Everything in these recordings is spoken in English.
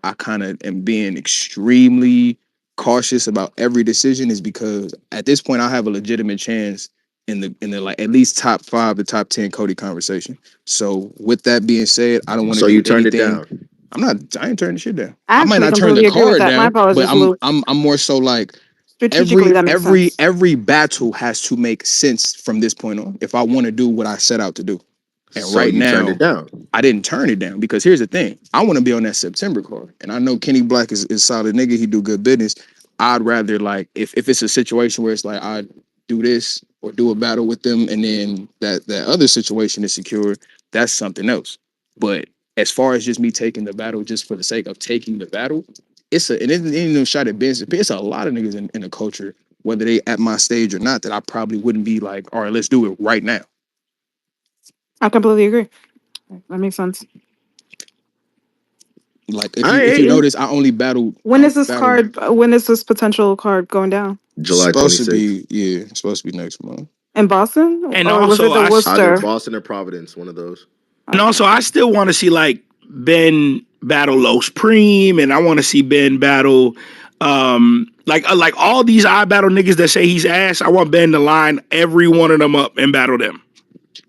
I kind of am being extremely cautious about every decision is because at this point I have a legitimate chance in the like at least top 5 to top 10 Cody conversation. So with that being said, I don't want to So you do turned it anything. down. I ain't turning shit down. I I might actually not turn the completely agree with card that. My down, but apologies, Luke. I'm more so like Strategically, that makes sense. every battle has to make sense from this point on if I want to do what I set out to do. And So right you turned it now, down. I didn't turn it down because here's the thing. I want to be on that September card. And I know Kenny Black is solid nigga. He do good business. I'd rather like if it's a situation where it's like I do this or do a battle with them and then that other situation is secure, that's something else. But as far as just me taking the battle just for the sake of taking the battle, and it ain't no shot at business. It's a lot of niggas in the culture, whether they at my stage or not, that I probably wouldn't be like, all right, let's do it right now. I completely agree. That makes sense. Like I if you ain't you. notice, I only battled When I is only this battled card? When is this potential card going down? July supposed to 26th. be yeah, it's supposed to be next month. In Boston, And or was also, it the Either Worcester? Boston or Providence, one of those. Okay. I still want to see like Ben battle Los Preem, and I want to see Ben battle like all these I battle niggas that say he's ass. I want Ben to line every one of them up and battle them.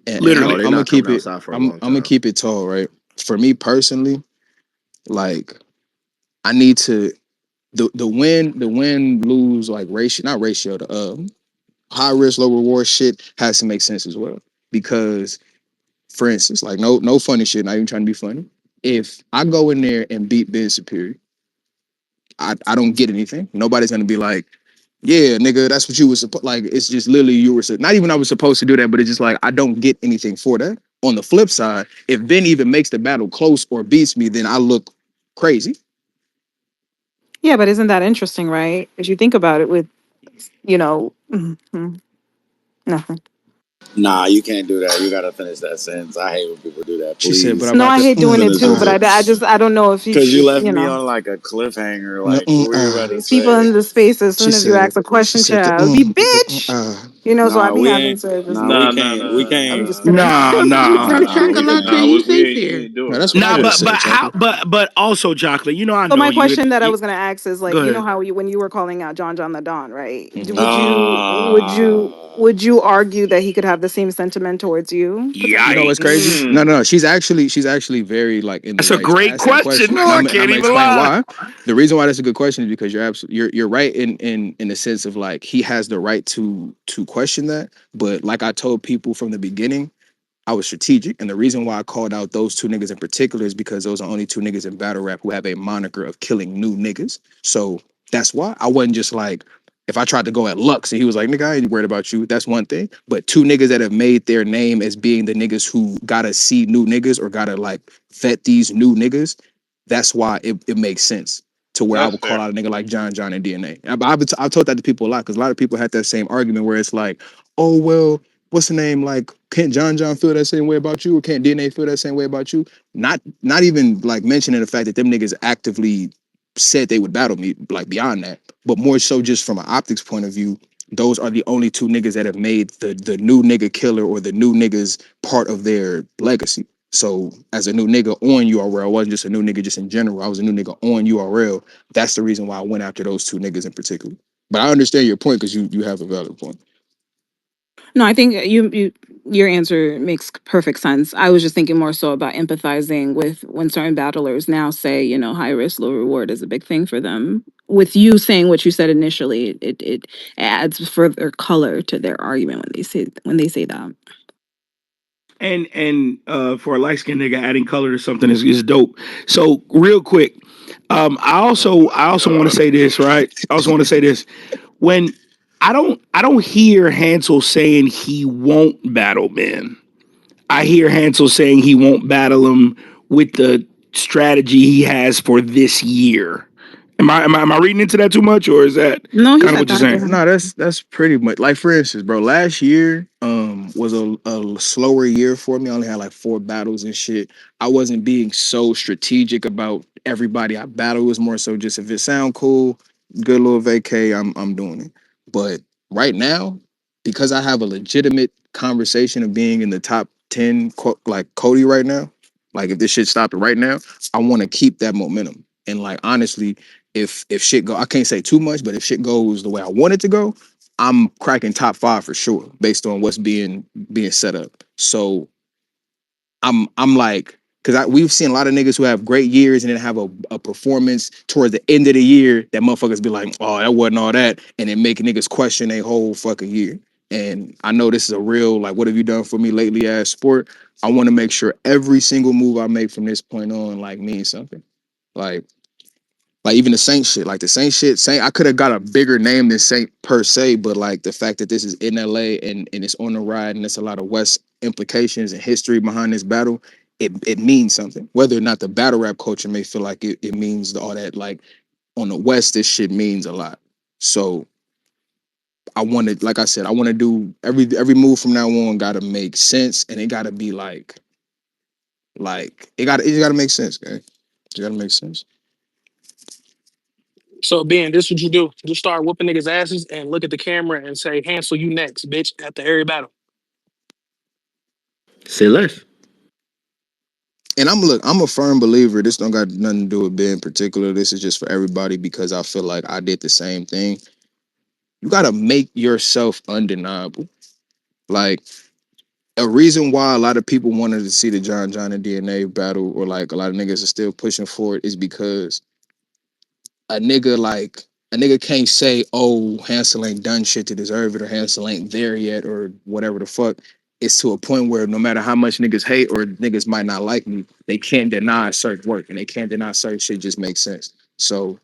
And No, Literally. they're I'm gonna not keep coming it. outside for a I'm long I'm gonna time. keep it tall, right? For me personally, like I need to the win lose like ratio, not ratio, the high risk low reward shit has to make sense as well. Because for instance, like no funny shit, not even trying to be funny. If I go in there and beat Ben Superior, I don't get anything. Nobody's gonna be like, yeah, nigga, that's what you was supposed. Like, it's just literally you were not even I was supposed to do that, but it's just like I don't get anything for that. On the flip side, if Ben even makes the battle close or beats me, then I look crazy. Yeah, but isn't that interesting, right? If you think about it, with nothing. Nah, you can't do that. You gotta finish that sentence. I hate when people do that. She said, but Please I'm No, about I to. hate doing it finish the too, but sentence. I don't know if Cause you left you me know. on like a cliffhanger. No, Like, what were you about to These people say? in the space, as she soon as you said. ask a She question, said the. child, be bitch. So I Nah, be we having ain't. to just Nah, we Nah, nah, can't. nah, We nah, I'm can't. just nah. kidding. Nah. From Nah, we Chocolate, nah. you We safe ain't. We here. ain't doing No, that's that. what I Nah, would have but said, chocolate. also, chocolate. You know I So know my you. question that I You was gonna ask is like, go you know ahead. how when you were calling out John the Don, right? Mhm. Would you argue that he could have the same sentiment towards you You know potentially? what's crazy? Yikes. No. She's actually very like in the That's a right to great ask that question. question, No, and I I'm can't gonna even explain lie. why. The reason why that's a good question is because you're right in the sense of like he has the right to question that. But like I told people from the beginning, I was strategic, and the reason why I called out those two niggas in particular is because those are only two niggas in battle rap who have a moniker of killing new niggas. So that's why I wasn't just like if I tried to go at Lux and he was like, nigga, I ain't worried about you. That's one thing. But two niggas that have made their name as being the niggas who gotta see new niggas or gotta like vet these new niggas, that's why it makes sense to where I That's would call fair. out a nigga like John and DNA. I've told that to people a lot because a lot of people had that same argument where it's like, oh, well, what's the name? Like, can't John feel that same way about you, or can't DNA feel that same way about you? Not even like mentioning the fact that them niggas actively said they would battle me, like beyond that, but more so just from an optics point of view. Those are the only two niggas that have made the new nigga killer or the new niggas part of their legacy. So as a new nigga on URL, I wasn't just a new nigga just in general. I was a new nigga on URL. That's the reason why I went after those two niggas in particular. But I understand your point because you have a valid point. No, I think your answer makes perfect sense. I was just thinking more so about empathizing with when certain battlers now say, high risk, low reward is a big thing for them. With you saying what you said initially, it adds further color to their argument when they say that. And for a light skinned nigga, adding color to something is dope. So real quick, I also want to say this, right? I also want to say this. When I don't hear Hansel saying he won't battle Ben. I hear Hansel saying he won't battle him with the strategy he has for this year. Am I reading into that too much, or is that No, he kind of said what you're that. saying? Yeah. No, that's pretty much like for instance, bro. Last year was a slower year for me. I only had like 4 battles and shit. I wasn't being so strategic about everybody I battled. It was more so just if it sound cool, good little vacay, I'm doing it. But right now, because I have a legitimate conversation of being in the top 10, like Cody right now, like if this shit stopped right now, I want to keep that momentum. And like honestly, if shit go, I can't say too much, but if shit goes the way I want it to go, I'm cracking top 5 for sure, based on what's being set up. So I'm like, because we've seen a lot of niggas who have great years and then have a performance towards the end of the year that motherfuckers be like, oh, that wasn't all that, and then make niggas question a whole fucking year. And I know this is a real, like, what have you done for me lately as sport? I want to make sure every single move I make from this point on like means something. Like even the Saint shit, like the Saint shit, Saint, I could have got a bigger name than Saint per se, but like the fact that this is in LA and it's on the ride and there's a lot of West implications and history behind this battle, it means something. Whether or not the battle rap culture may feel like it means all that, like on the West, this shit means a lot. So I wanted, like I said, I want to do every move from now on gotta make sense, and it gotta be like it gotta make sense, okay? It gotta make sense. So, Ben, this what you do. You start whooping niggas' asses and look at the camera and say, Hansel, you next, bitch, after every battle. Say less. And I'm a firm believer. This don't got nothing to do with Ben in particular. This is just for everybody because I feel like I did the same thing. You gotta make yourself undeniable. Like a reason why a lot of people wanted to see the John and DNA battle, or like a lot of niggas are still pushing for it, is because a nigga like a nigga can't say, oh, Hansel ain't done shit to deserve it, or Hansel ain't there yet, or whatever the fuck. It's to a point where no matter how much niggas hate or niggas might not like me, they can't deny certain work and they can't deny certain shit just makes sense. So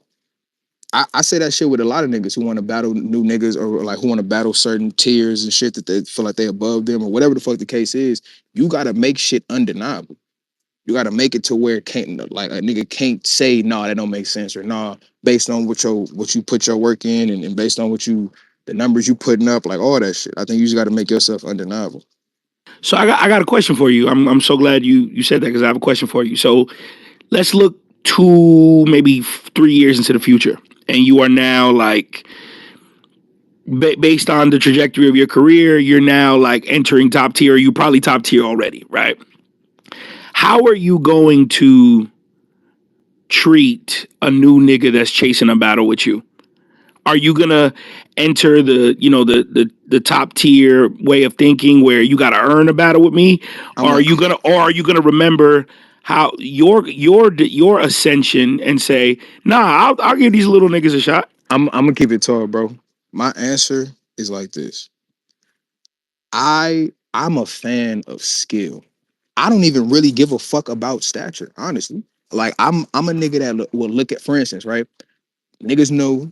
I say that shit with a lot of niggas who want to battle new niggas, or like who want to battle certain tiers and shit that they feel like they above them or whatever the fuck the case is. You gotta make shit undeniable. You got to make it to where it can't, like a nigga can't say no, that don't make sense, or no, based on what you put your work in, and based on the numbers you putting up, like all that shit. I think you just got to make yourself undeniable. So I got a question for you. I'm so glad you said that, because I have a question for you. So let's look to maybe 3 years into the future, and you are now like based on the trajectory of your career, you're now like entering top tier. You probably top tier already, right? How are you going to treat a new nigga that's chasing a battle with you? Are you gonna enter the top tier way of thinking where you gotta earn a battle with me? I'm a, Or are you gonna remember how your ascension and say, nah, I'll give these little niggas a shot? I'm gonna keep it tall, bro. My answer is like this. I'm a fan of skill. I don't even really give a fuck about stature, honestly. Like I'm a nigga that will look at, for instance, right? Niggas know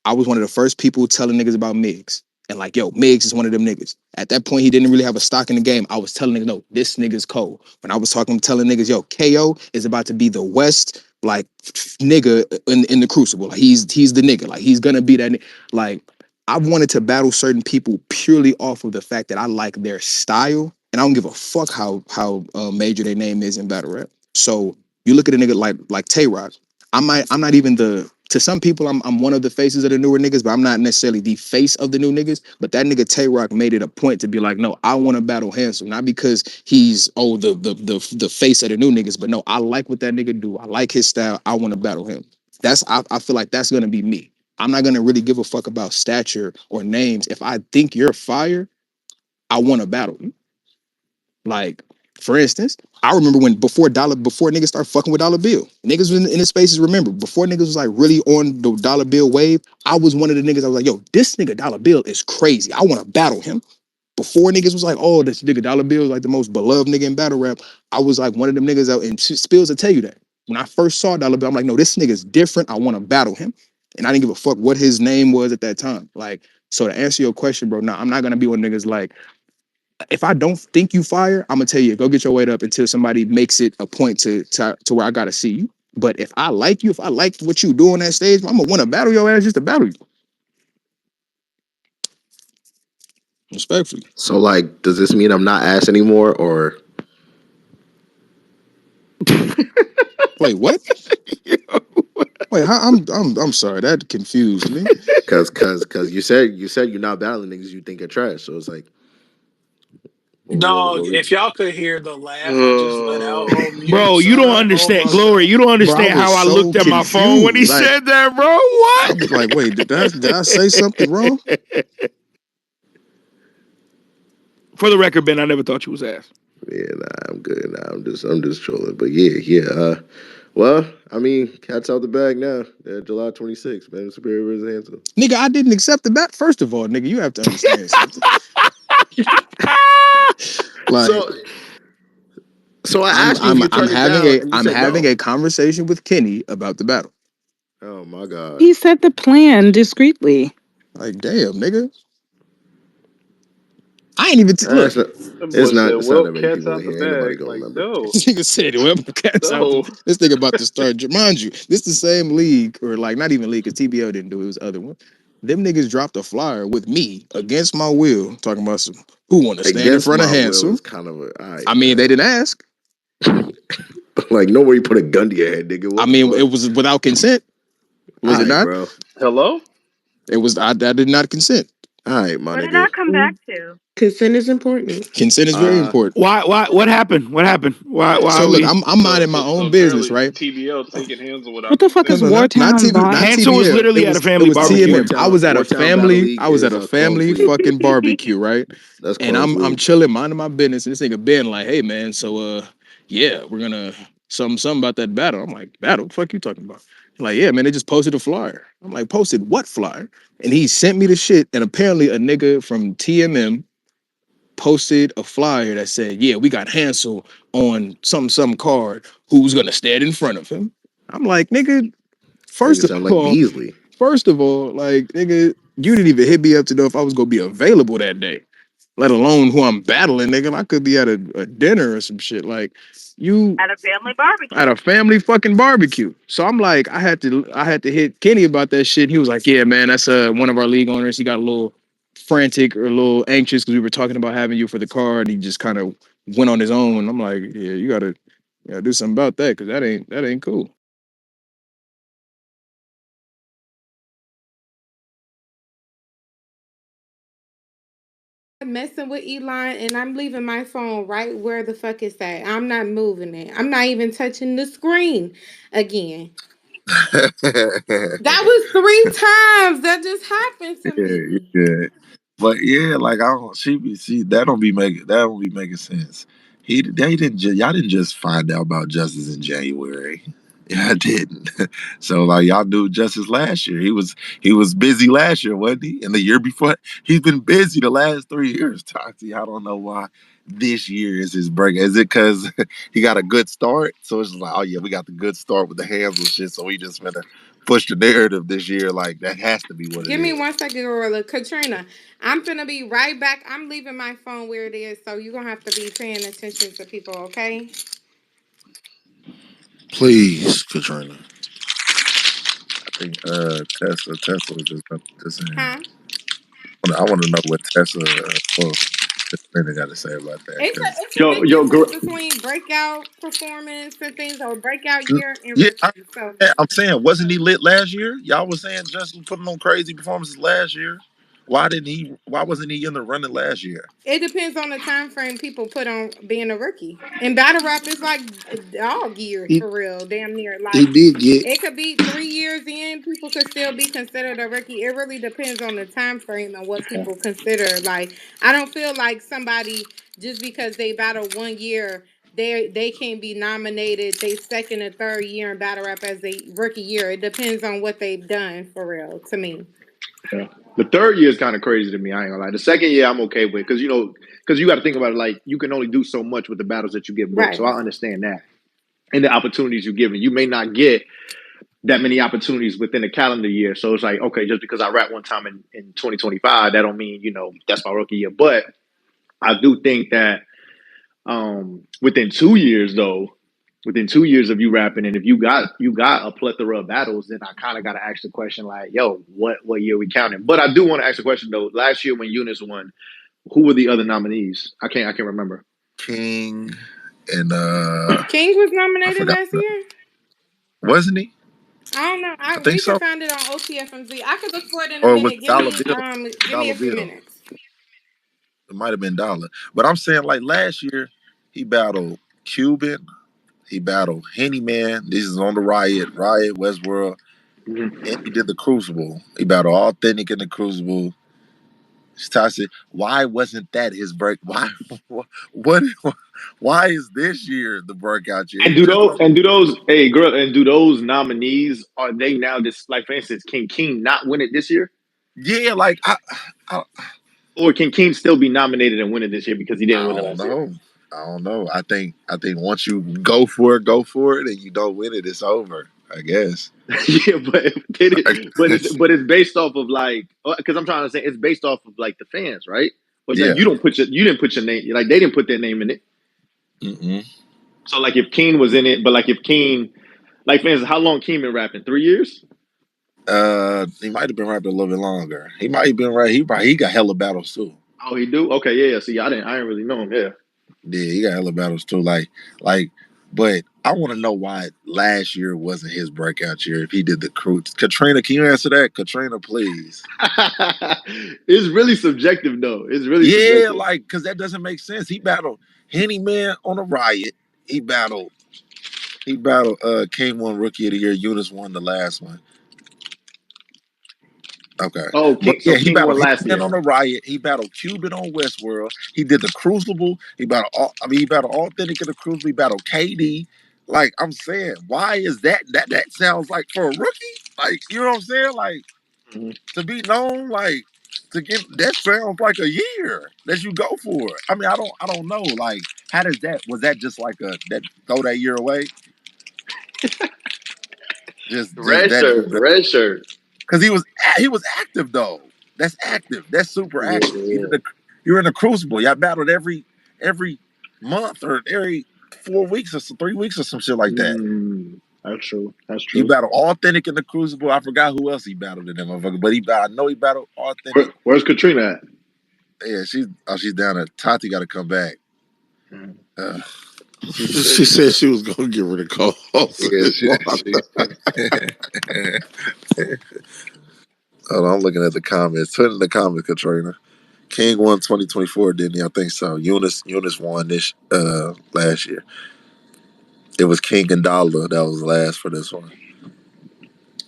I was one of the first people telling niggas about Miggs. And like, yo, Miggs is one of them niggas. At that point, he didn't really have a stock in the game. I was telling niggas, no, this nigga's cold. When I was telling niggas, yo, KO is about to be the West, like, nigga in the Crucible. Like, he's the nigga. Like, he's gonna be that nigga. Like, I wanted to battle certain people purely off of the fact that I like their style. And I don't give a fuck how major their name is in battle rap. So you look at a nigga like Tay Rock. I'm not even to some people, I'm one of the faces of the newer niggas, but I'm not necessarily the face of the new niggas. But that nigga Tay Rock made it a point to be like, no, I want to battle Hansel, not because he's the face of the new niggas, but no, I like what that nigga do. I like his style. I want to battle him. I feel like that's gonna be me. I'm not gonna really give a fuck about stature or names. If I think you're fire, I want to battle you. Like, for instance, I remember when before niggas start fucking with Dollar Bill, niggas in the spaces. Remember before niggas was like really on the Dollar Bill wave. I was one of the niggas. I was like, yo, this nigga Dollar Bill is crazy. I want to battle him. Before niggas was like, oh, this nigga Dollar Bill is like the most beloved nigga in battle rap. I was like one of them niggas out, and Spills will tell you that. When I first saw Dollar Bill, I'm like, no, this nigga's different. I want to battle him, and I didn't give a fuck what his name was at that time. Like, so to answer your question, bro, nah, I'm not gonna be one niggas like, if I don't think you fire, I'm gonna tell you, go get your weight up until somebody makes it a point to where I gotta see you. But if I like you, if I like what you do on that stage, I'm gonna want to battle your ass just to battle you. Respectfully. So like, does this mean I'm not ass anymore, or Wait, what? Wait, I'm sorry, that confused me. because you said you're not battling niggas you think are trash. So it's like, Dog, if y'all could hear the laugh I just let out Oh, on mute, Bro, you don't son. Oh understand, my Glory. god. You don't Bro, I understand was how I so looked at my phone when he confused. Like said that, bro. I was like, wait, did I say something wrong? What? For the record, Ben, I never thought you was ass. yeah, nah, I'm good. Nah, I'm just trolling. But yeah. Well, I mean, cat's out the bag now. July 26th, man. Superior versus Hansel. Nigga, I didn't accept the bat. First of all, nigga, you have to understand something. Like So, so I I'm asked you if I'm you I'm turned it having down, a and you I'm said having no. a conversation with Kenny about the battle. Oh my God. He said the plan discreetly. Like, damn, nigga. I ain't even look. It's not. That It's boy not. said, It's not "Well, that many cat's people in out the here. Ain't nobody bag." gonna Like, remember. no, This nigga said, well, cats out no. this nigga about to start. Mind you, this the same league, or like not even league, because TBO didn't do it, it was the other one. Them niggas dropped a flyer with me against my will, talking about some who want to stand in Against front of my will Hansel. is kind of a. All I right, mean, they man. didn't ask. Like nobody put a gun to your head, nigga. I What the mean, it fuck? was without consent, All was it right, not? bro. Hello? It was. I did not consent. All right, my What did nigga. that come back to? Consent is important. Consent is very Uh, important. Why? What happened? What happened? Why So are look, we? I'm minding my So own business, apparently right? TBL taking hands What without the fuck No, is consent. no, not Wartown TB, not bots? Hansel was TBL. literally at a It family was barbecue. TMM. I was at a Wartown Battle family. League I was is at a Clones family League. fucking barbecue, right? That's And Clones I'm League. chilling, minding my business. And this nigga Ben like, hey man, so yeah, we're gonna something about that battle. I'm like, battle? What the fuck you talking about? He's like, yeah, man, they just posted a flyer. I'm like, posted what flyer? And he sent me the shit. And apparently a nigga from TMM posted a flyer that said, yeah, we got Hansel on some card who's gonna stand in front of him. I'm like, nigga, Nigga first of sound like all, Beasley. first of all, like, nigga, you didn't even hit me up to know if I was gonna be available that day, let alone who I'm battling, nigga. I could be at a dinner or some shit. Like, you At a family at barbecue. a family fucking barbecue. So I'm like, I had to hit Kenny about that shit. He was like, yeah, man, that's one of our league owners. He got a little frantic or a little anxious because we were talking about having you for the card. He just kind of went on his own. I'm like, yeah, you gotta do something about that because that ain't cool. Messing with Elon, and I'm leaving my phone right where the fuck it's at. I'm not moving it. I'm not even touching the screen again. That was 3 times that just happened to Yeah, you me. good. But yeah, like I don't she that don't be making sense. They didn't y'all didn't just find out about Justice in January. Yeah, I didn't. So like y'all knew Justice last year. He was busy last year, wasn't he? And the year before, he's been busy the last 3 years. Tati, I don't know why this year is his break. Is it because he got a good start? So it's just like, oh yeah, we got the good start with the hands and shit. So we just gonna push the narrative this year. Like that has to be what it Give me is. 1 second, Gorilla. Katrina, I'm finna be right back. I'm leaving my phone where it is, so you're gonna have to be paying attention to people, okay? Please, Katrina. I think Tesla was just saying. Huh? I want to know what well, Katrina got to say about that because It's a Yo, big yo, difference gr- between breakout performance and things, or breakout year and yeah, rookie. So I'm saying wasn't he lit last year? Y'all was saying Justin putting on crazy performances last year. Why didn't he? Why wasn't he in the running last year? it depends on the time frame people put on being a rookie. And battle rap is like dog years He for real, damn near. he Like did get. it could be 3 years in, people could still be considered a rookie. It really depends on the time frame and what people consider. Like I don't feel like somebody just because they battle 1 year. They can be nominated they second and third year in battle rap as a rookie year. It depends on what they've done for real to me. yeah. The third year is kind of crazy to me. I ain't gonna lie. The second year I'm okay with because because you got to think about it. Like you can only do so much with the battles that you get booked. So Right. I understand that and the opportunities you're given. You may not get that many opportunities within a calendar year. So it's like, okay, just because I rap one time in 2025, that don't mean, that's my rookie year. But I do think that within 2 years though, within 2 years of you rapping, and if you got a plethora of battles, then I kind of got to ask the question like, yo, what year we counting? But I do want to ask the question though. Last year when Eunice won, who were the other nominees? I can't remember. King and King was I nominated forgot, last year. wasn't he? I don't know. I think We can so. find it on OTFMZ. I could look for it in a Or was minute. it Dollar Bill? Give me Dollar a few Bill. minutes. It might have been Dollar. But I'm saying like last year, he battled Cuban, he battled Henny Man. This is on the Riot, Westworld. Mhm. And he did the Crucible. He battled Authentic in the Crucible. Tasha, why wasn't that his break? Why what why is this year the breakout year? And He do just those and do those hey girl and do those nominees are they now this like for instance can King not win it this year yeah, I or can King still be nominated and win it this year because he didn't I win it don't last year? know. I don't know. I think once you go for it, and you don't win it, it's over. I guess. Yeah, but I guess. but it's based off of like because I'm trying to say it's based off of like the fans, right? Or it's like Yeah. you didn't put your name like they didn't put their name in it. Mm-mm. So like if Keen was in it, but like if Keen like fans, how long Keen been rapping? 3 years? He might have been rapping a little bit longer. He might have been right. He got hella battles too. Oh, he do? Okay, yeah, yeah. See, I didn't really know him. Yeah. Yeah, he got hella battles too. Like, but I want to know why last year wasn't his breakout year. If he did the crew, Katrina, can you answer that? Katrina, please. It's really subjective though. It's really Yeah, subjective. like, cause that doesn't make sense. He battled Henny Man on a Riot. He battled. He battled. King won Rookie of the Year. Eunice won the last one. Okay. Oh, But King. So yeah, he King battled won last Hitman year. on the Riot. He battled Cuban on Westworld. He did the Crucible. He battled Authentic in the Crucible. He battled KD. Like I'm saying, why is that sounds like for a rookie? Like, you know what I'm saying? Like Mhm. to be known, like to get that sounds like a year that you go for it. I mean, I don't know. Like, how does that was that just like a that throw that year away? Just Red that shirt. Red shirt. because he was active though. That's active. That's super Yeah, active. yeah. You're in the crucible. Y'all battled every month or every 4 weeks or 3 weeks or some shit like that. That's true. That's He true. battled authentic in the crucible. I forgot who else he battled in that motherfucker, but I know he battled authentic. Where's Katrina at? Yeah, she's down there. Tati got to come back. Mm. Uh, She said she was gonna give her the calls. yeah, hold on, I'm looking at the comments. Put in the comments, Katrina. King won 2024, didn't he? I think so. Eunice won this last year. It was King and Dollar that was last for this one.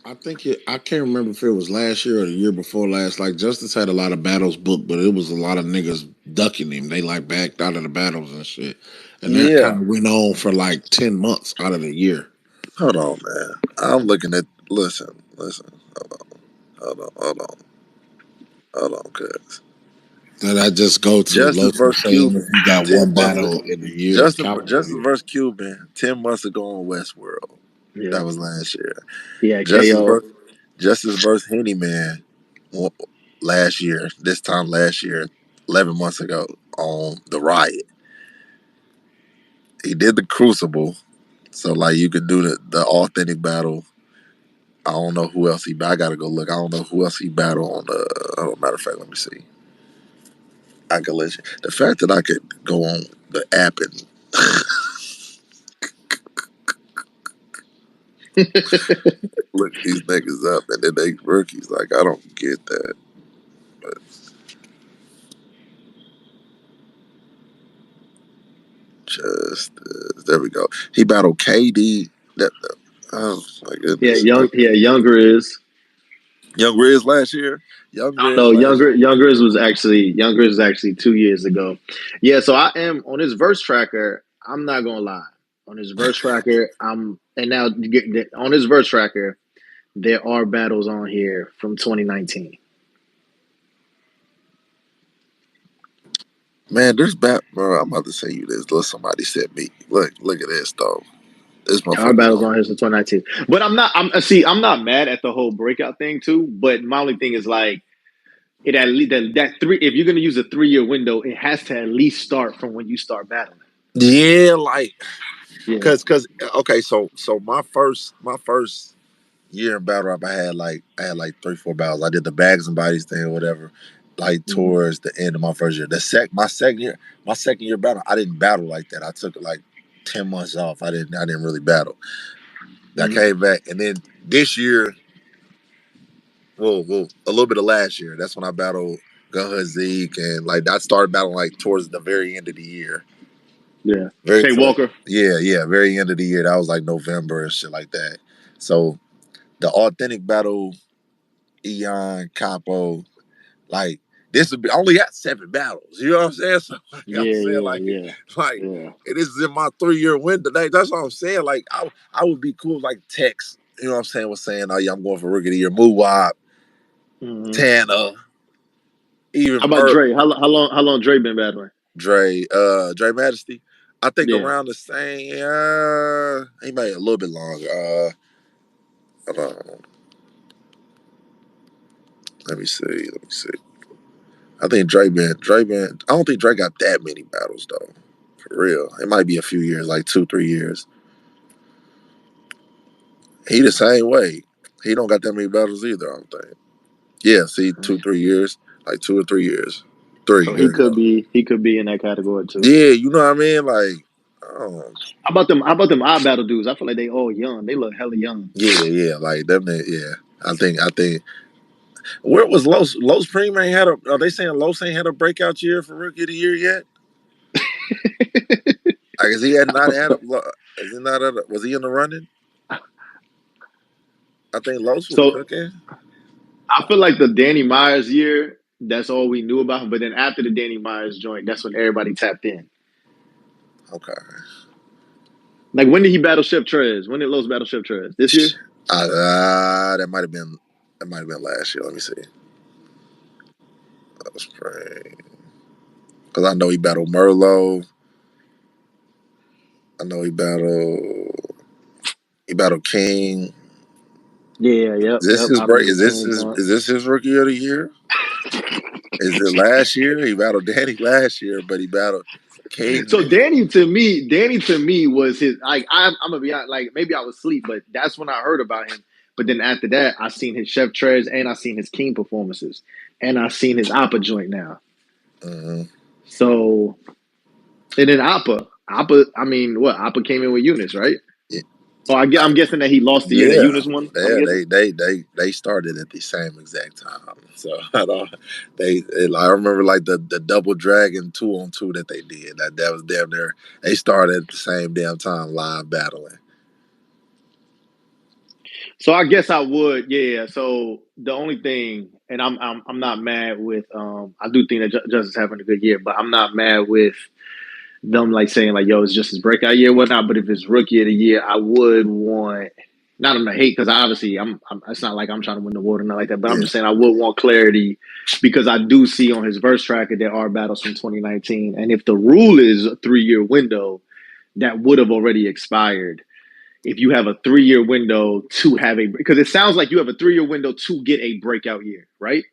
I think I can't remember if it was last year or the year before last. Like Justice had a lot of battles booked, but it was a lot of niggas ducking him. They like backed out of the battles and shit, and that kind Yeah. of went on for like 10 months out of the year. Hold on, man. I'm looking at. Listen. Hold on, cuz. Then I just go to Justice Loso versus saying Cuban. if you got 10 one months. battle in the year, calendar Justice year. versus Cuban. 10 months ago on Westworld. Yeah. That was last year. Yeah. Justice KO. versus Justice versus Henny Man. wa- Last year. This time last year. 11 months ago on the Riot. He did the Crucible. So like you could do the authentic battle. I don't know who else I gotta go look. I don't know who else he battled on the. Oh, matter of fact, let me see. I can let you. The fact that I could go on the app and look these niggas up and then they rookies, like I don't get that. But just there we go. He battled KD. Oh my Yeah. goodness. Younger is. Young Riz last year. Young Oh Riz no, last year. Younger is actually 2 years ago. Yeah, so I am on his verse tracker. I'm not gonna lie. On his verse tracker, I'm and now on his verse tracker, there are battles on here from 2019. Man, bro. I'm about to say you this. Look, somebody said me. Look at this though. This There are motherfucker battles going. on here from 2019. But I'm not mad at the whole breakout thing too. But my only thing is like it at least that three. If you're gonna use a 3 year window, it has to at least start from when you start battling. Yeah, like Yeah. cause okay, so my first year in battle rap, I had like 3, 4 battles. I did the bags and bodies thing or whatever, like Mhm. towards the end of my first year. My second year battle, I didn't battle like that. I took like 10 months off. I didn't really battle. I Mhm. came back, and then this year, well, a little bit of last year. That's when I battled. Gun Zeke, and like that started battling like towards the very end of the year. Yeah. Very Shay Walker. yeah, yeah, very end of the year. That was like November and shit like that. So the authentic battle, Eon, Capo, like this would be only got 7 battles. You know what I'm saying? So like, I'm Yeah, saying yeah, yeah, like yeah. this is in my 3-year window. That's what I'm saying. Like I would be cool like Tex. You know what I'm saying? Was saying, oh yeah, I'm going for rookie of the year. Muwab, Hmm. Tana, even How about Dre? How long Dre been battling? Dre Majesty. I think Yeah. around the same. He might a little bit longer. Hold on. Let me see. Let me see. I think Dre been. I don't think Dre got that many battles though. For real, it might be a few years, like 2, 3 years. He the same way. He don't got that many battles either. I don't think. Yeah, see, 2, 3 years, like 2 or 3 years. Three. So There you go. he could be in that category too. Yeah, you know what I mean. Like, oh, How about them odd battle dudes? I feel like they all young. They look hella young. yeah, yeah, like them. Yeah, I think. Where was Los? Los Prime ain't had a. Are they saying Los ain't had a breakout year for rookie of the year yet? I guess he had not had a. Is he not? Was he in the running? I think Los was So cooking. I feel like the Danny Myers year, that's all we knew about him. But then after the Danny Myers joint, that's when everybody tapped in. Okay. Like when did he battle Chef Trez? When did Los battle Chef Trez? This year? That might have been. That might have been last year. Let me see. That was pretty. Because I know he battled Merlot. I know he battled King. Yeah, yep, Is this yep. his I break? remember King joint. Is this his rookie of the year? Is it last year? He battled Danny last year, but he battled King So this. Danny to me was his. Like I'm gonna be honest, like maybe I was asleep, but that's when I heard about him. But then after that, I seen his Chef Trez and I seen his King performances, and I seen his Appa joint now. Mm-hmm. So and then Appa. I mean, what Appa came in with Eunice, right? Yeah, Oh, I'm guessing that he lost the year that yeah, Eunice won. I'm yeah. guessing. They started at the same exact time. So I don't. I remember like the double dragon 2-on-2 that they did. That was damn near. They started at the same damn time live battling. So I guess I would, yeah. So the only thing, and I'm not mad with. I do think that Justice having a good year, but I'm not mad with them like saying like, "Yo, it's just his breakout year, whatnot." But if it's rookie of the year, I would want not him to hate because obviously I'm. It's not like I'm trying to win the award or nothing like that. But I'm Yeah. just saying I would want clarity because I do see on his verse tracker there are battles from 2019, and if the rule is a 3-year window, that would have already expired if you have a 3-year window to have a because it sounds like you have a 3-year window to get a breakout year, right?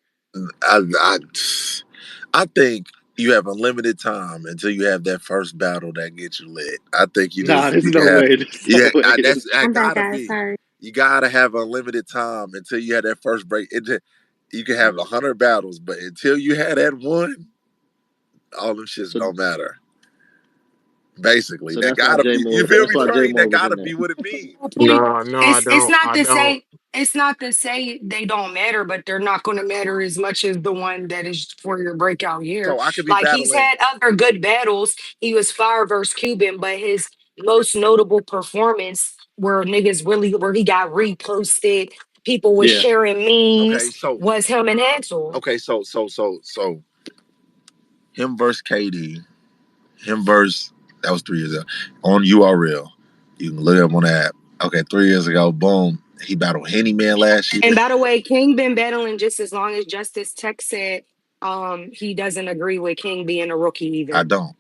I, I, I think you have unlimited time until you have that first battle that gets you lit. I think Nah, there's you can no have, way. There's no yeah, way. that I'm back, gotta guys. be. Sorry. You gotta have unlimited time until you have that first break. You can have 100 battles, but until you have that one, all them shits So don't matter. Basically, so that that's why gotta J be. You Mo feel that's me, why J Trey? Mo That was in gotta there. be what it means. Point. No, I It's don't. not I to don't. say they don't matter, but they're not going to matter as much as the one that is for your breakout year. So I could be Like he's battling. had other good battles. He was fire versus Cuban, but his most notable performance where niggas really where he got reposted, people was Yeah. sharing memes Okay, so was him and Hansel. so him versus KD. Him versus that was 3 years ago on URL. You can look it up on the app. Okay, 3 years ago, boom, he battled Henny Man last And year. by the way, King been battling just as long as Justice Tech said he doesn't agree with King being a rookie I either. don't.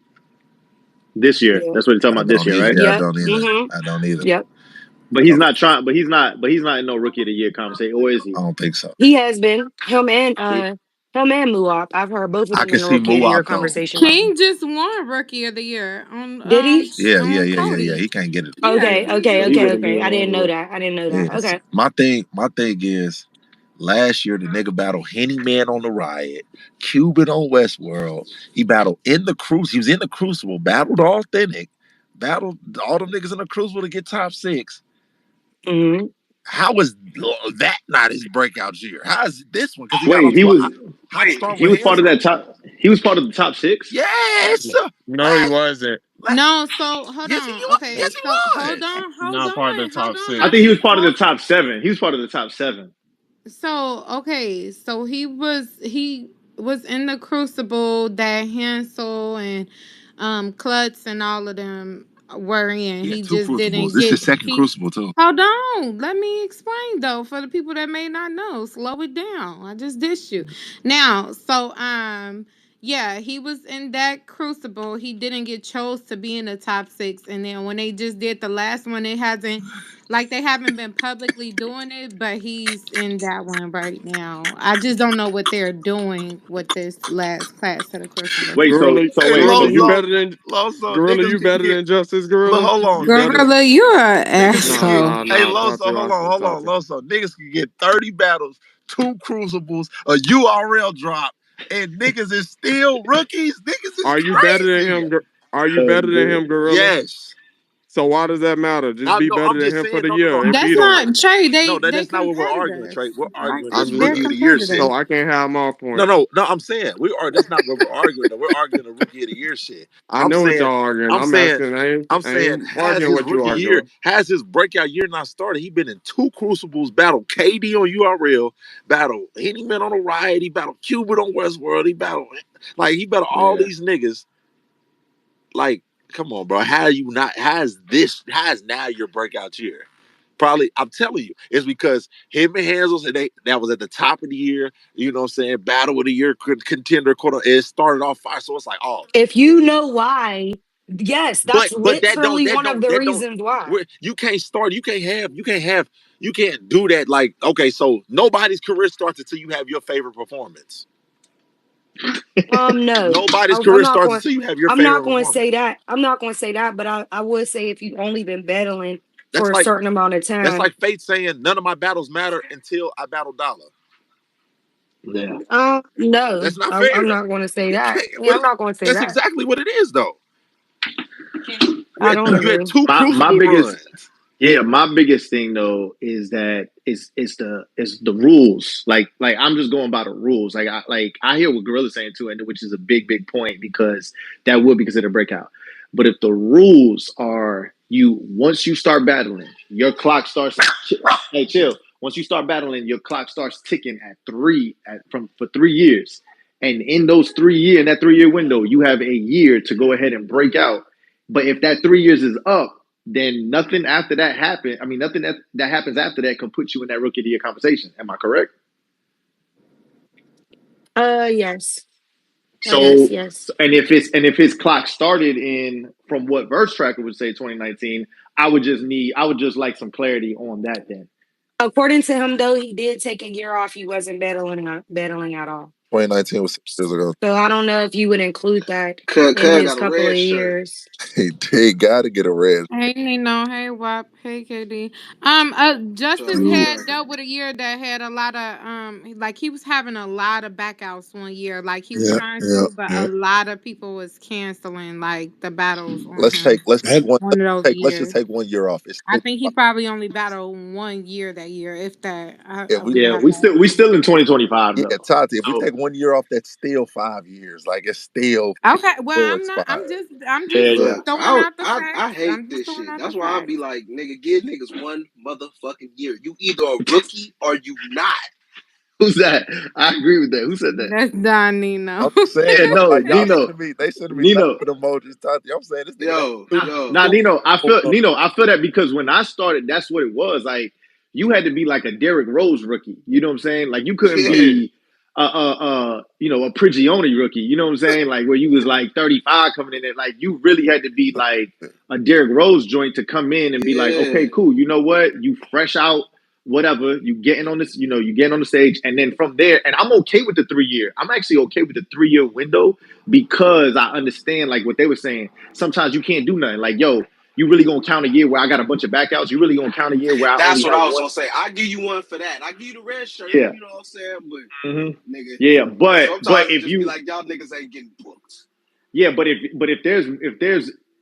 This year. Yeah. That's what you're talking I about this don't year, either. right? Yeah, I Yep. don't either. Mm-hmm. I don't either. Yep. But he's not trying but he's not in no rookie of the year conversation, or is I he? don't think so. He has been He him and Muop. I've heard both of I them can in the see rookie of the year Muop though. conversation. King just won Rookie of the Year on Did he? Yeah. Cody. He can't get it. Yeah, yeah, he he didn't Okay. get I didn't one, know yeah. that. I didn't know that. Yes. Okay. My thing is last year the nigga battled Henny Man on the Riot, Cuban on Westworld. He battled in the Crucible. He was in the Crucible, battled authentic, battled all them niggas in the Crucible to get top 6. Hmm. How is that not his breakout year? How is this one? Because he got Wait, off he to a was hot. Hot start He with was part of Hansel? that top. He was part of the top six. Yes. No, he Like, wasn't. like No, so hold yes, he on. was. Okay, Yes, he so hold was. on, hold Not part of on, the hold top on. I six. Let think he was me part of the hold. top seven. He was part of the top seven. So okay, so he was in the Crucible that Hansel and Klutz and all of them were in. He had He two just crucibles. didn't This is get his second he. crucible too. Hold on, let me explain though for the people that may not know. Slow it down. I just dissed you. Now, so yeah, he was in that Crucible. He didn't get chose to be in the top six, and then when they just did the last one, it hasn't like they haven't been publicly doing it, but he's in that one right now. I just don't know what they're doing with this last class of the Crucible. Wait, so Gorilla, so Hey, wait, so Gorilla, you he better Loso, than Loso, Gorilla. niggas You can better get. than Justice Look, Gorilla. hold on. You better. Gorilla, you're an Niggas can Nah, get. asshole. nah, Hey, nah. Talk Loso, to I start hold on, talking. Loso. Niggas can get 30 battles, two crucibles, a URL drop, and niggas is still rookies. Niggas is Are you better than crazy. him? Are you better than him, Gorilla? Yes. So why does that matter? Just be No, better I'm than just him for saying. the No, year I'm and That's beat saying him. like not Trey. no, They that's not what we're arguing, competitors. Trey. We're Like arguing they, I'm this just they're rookie of the year competitors. shit. so I can't have my No, points. no, no. I'm saying we are. That's not what we're arguing. Though. We're arguing the rookie of the year shit. I I'm know what saying, y'all arguing. I'm I'm saying, asking. I'm I saying, ain't has arguing his what you rookie year, arguing. has his breakout year not started? He been in two crucibles, battled KD on URL, battled Henny Man on the Riot, he battled Cubert on Westworld, he battled all Yeah. these niggas. Like, come on, bro. How you not? Has now your breakout year? Probably, I'm telling you, it's because him and Hansel, and that was at the top of the year. You know what I'm saying? Battle of the year contender. It started off fire, so it's like, oh, If you know why, yes, but that's that don't literally one of the reasons why. you can't start. You can't do that. Like, okay, so nobody's career starts until you have your favorite performance. No, Nobody's I'm career not starts going. until you have your I'm favorite not going to say performance. that. I'm not going to say that, but I would say if you've only been battling for That's a like certain amount of that's time. like Fate saying none of my battles matter until I battle Dollar. Yeah. No, That's not I'm fair. not going to say You that. can't. Yeah, But I'm not going to say that's that. exactly what it is, though. I don't You had agree. two My crucible biggest runs. Yeah, my biggest thing though is that it's the rules. Like I'm just going by the rules. I hear what Gorilla's saying too, and which is a big point because that would be considered a breakout. But if the rules are you once you start battling, your clock starts. Hey, chill. Once you start battling, your clock starts ticking at for 3 years, and in that 3 year window, you have a year to go ahead and break out. But if that 3 years is up, then nothing after that happen. I mean, nothing that happens after that can put you in that rookie of the year conversation. Am I correct? Yes. I guess So, yes. and if his clock started in from what Verse Tracker would say 2019, I would just like some clarity on that then. According to him, though, he did take a year off. He wasn't battling at all. 2019 was 6 years ago. So I don't know if you would include that Cuz in his got a couple of red shirt. years. They got to get a red. Hey Nino, hey WAP, hey KD. So Justice new had record. dealt with a year that had a lot of like he was having a lot of backouts one year. Like he was Yeah, trying yeah, to, but a yeah. lot of people was canceling like the battles on Let's him take let's take That one. one of those Let's just years. take 1 year off. It's I still think he probably only battled 1 year that year, if that. if I we would Yeah, have to we ask him. still in 2025 yeah, though. Tati. If we So take 1 year off, that's still 5 years. Like it's still Okay, well I'm expired. just I'm yeah, just yeah. But throwing out the I facts. hate I'm just this throwing shit. out the That's why I'll be facts. like, nigga, give niggas one motherfucking year. You either a rookie or you not. Who's that? I agree with that. Who said that? That's Don Nino. I'm just saying Yeah, though, no, like y'all Nino, sending me, they sending me Nino. laughing emojis, Tati. I'm saying this nigga that Yo, two, yo. Nah, two Nino, runs. I feel that because when I started, that's what it was. Like you had to be like a Derrick Rose rookie. You know what I'm saying? Like you couldn't Yeah. be a Prigioni rookie. You know what I'm saying? Like where you was like 35 coming in there. Like you really had to be like a Derrick Rose joint to come in and be like, Yeah. okay, cool. You know what? You fresh out, whatever. You getting on this, you getting on the stage, and then from there, and I'm okay with the 3 year. I'm actually okay with the 3 year window because I understand like what they were saying. Sometimes you can't do nothing. Like, yo, you really gonna count a year where I got a bunch of backouts? You really gonna count a year where I That's only what have I was one? gonna say. I give you one for that. I give you the red shirt, Yeah. you know what I'm saying? But hmm nigga, Yeah. But sometimes it if just be you like y'all niggas ain't getting booked. yeah,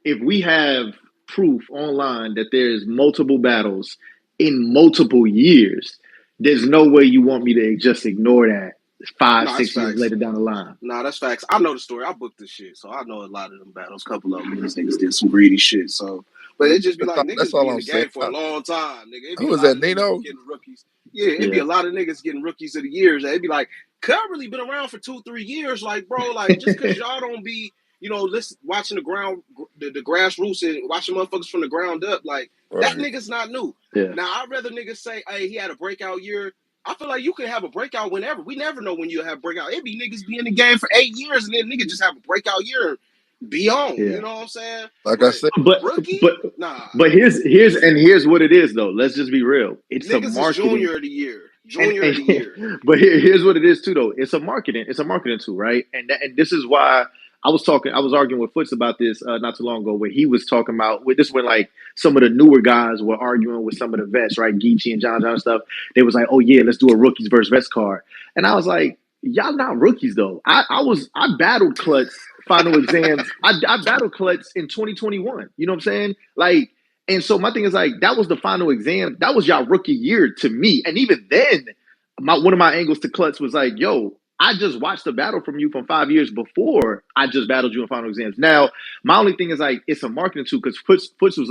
if we have proof online that there's multiple battles in multiple years, there's no way you want me to just ignore that five, No, that's 6 years facts. later down the line. Nah, that's facts. I know the story. I booked this shit, so I know a lot of them battles. A couple of them, these niggas did some greedy shit. So, but it just be like That's niggas all be in I'm the saying. game for a long time, nigga. It be Who a was lot that, of niggas be Nino? getting rookies. Yeah, it be Yeah. a lot of niggas getting rookies of the years. It'd be like, cuz I really been around for 2, 3 years. Like, bro, like just cause y'all don't be, listen, watching the ground, the grassroots and watching motherfuckers from the ground up, like that Right. nigga's not new. Yeah. Now I'd rather niggas say, hey, he had a breakout year. I feel like you can have a breakout whenever. We never know when you'll have breakout. It be niggas be in the game for 8 years and then niggas just have a breakout year and be on. Yeah. You know what I'm saying? Like I But said, But rookie, but nah. but here's what it is though. Let's just be real. It's a Niggas is marketing. junior of the year. and, Junior of and the year. but here's what it is too though. It's a marketing tool, right? And this is why I was arguing with Foots about this not too long ago, where he was talking about with this when like some of the newer guys were arguing with some of the vets, right? Geechee and John and stuff. They was like, oh yeah, let's do a rookies versus vets card. And I was like, y'all not rookies though. I battled Klutz final exams. I battled Klutz in 2021. You know what I'm saying? Like, and so my thing is like that was the final exam. That was y'all rookie year to me. And even then, one of my angles to Klutz was like, "Yo, I just watched the battle from you from 5 years before I just battled you in final exams." Now, my only thing is like it's a marketing tool because Foots was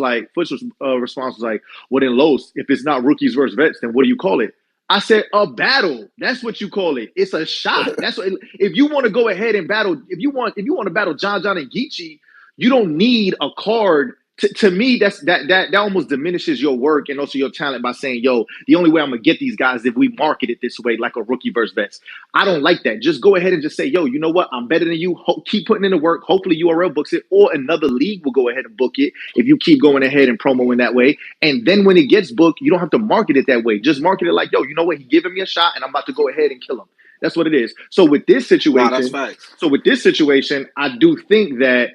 response was like, "Well then, Los, if it's not rookies versus vets, then what do you call it?" I said a battle. That's what you call it. It's a shot. That's what. If you want to go ahead and battle, if you want to battle John and Geechee, you don't need a card to me, that almost diminishes your work and also your talent by saying, "Yo, the only way I'm gonna get these guys is if we market it this way, like a rookie versus vets." I don't like that. Just go ahead and just say, "Yo, you know what? I'm better than you. Keep putting in the work. Hopefully, URL books it, or another league will go ahead and book it if you keep going ahead and promoing that way. And then when it gets booked, you don't have to market it that way. Just market it like, yo, you know what? He's giving me a shot, and I'm about to go ahead and kill him." That's what it is. Nah, that's facts. So with this situation, I do think that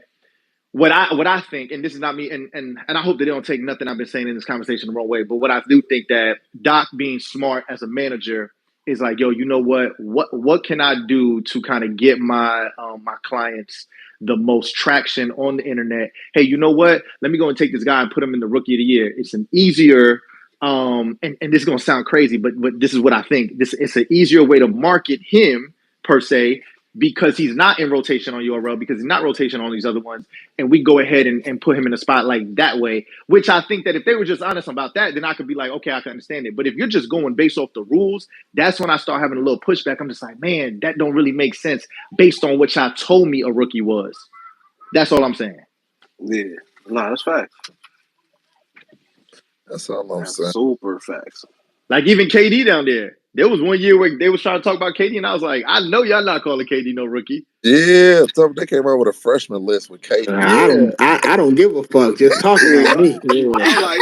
what I think, and this is not me, and I hope that they don't take nothing I've been saying in this conversation the wrong way, but what I do think that Doc being smart as a manager is like, yo, you know what can I do to kind of get my clients the most traction on the internet? Hey, you know what? Let me go and take this guy and put him in the rookie of the year. It's an easier and this is gonna sound crazy, but this is what I think. This it's an easier way to market him per se because he's not in rotation on URL, because he's not rotation on these other ones, and we go ahead and put him in the spotlight that way, which I think that if they were just honest about that, then I could be like, okay, I can understand it. But if you're just going based off the rules, that's when I start having a little pushback. I'm just like, man, that don't really make sense based on what y'all told me a rookie was. That's all I'm saying. Yeah. Nah, that's facts. that's all I'm That's saying. super facts. Like even KD down there was one year where they was trying to talk about KD, and I was like, I know y'all not calling KD no rookie. Yeah, so they came out with a freshman list with Kate. I Yeah, don't. I don't give a fuck. Just talk yeah. about me. Yeah.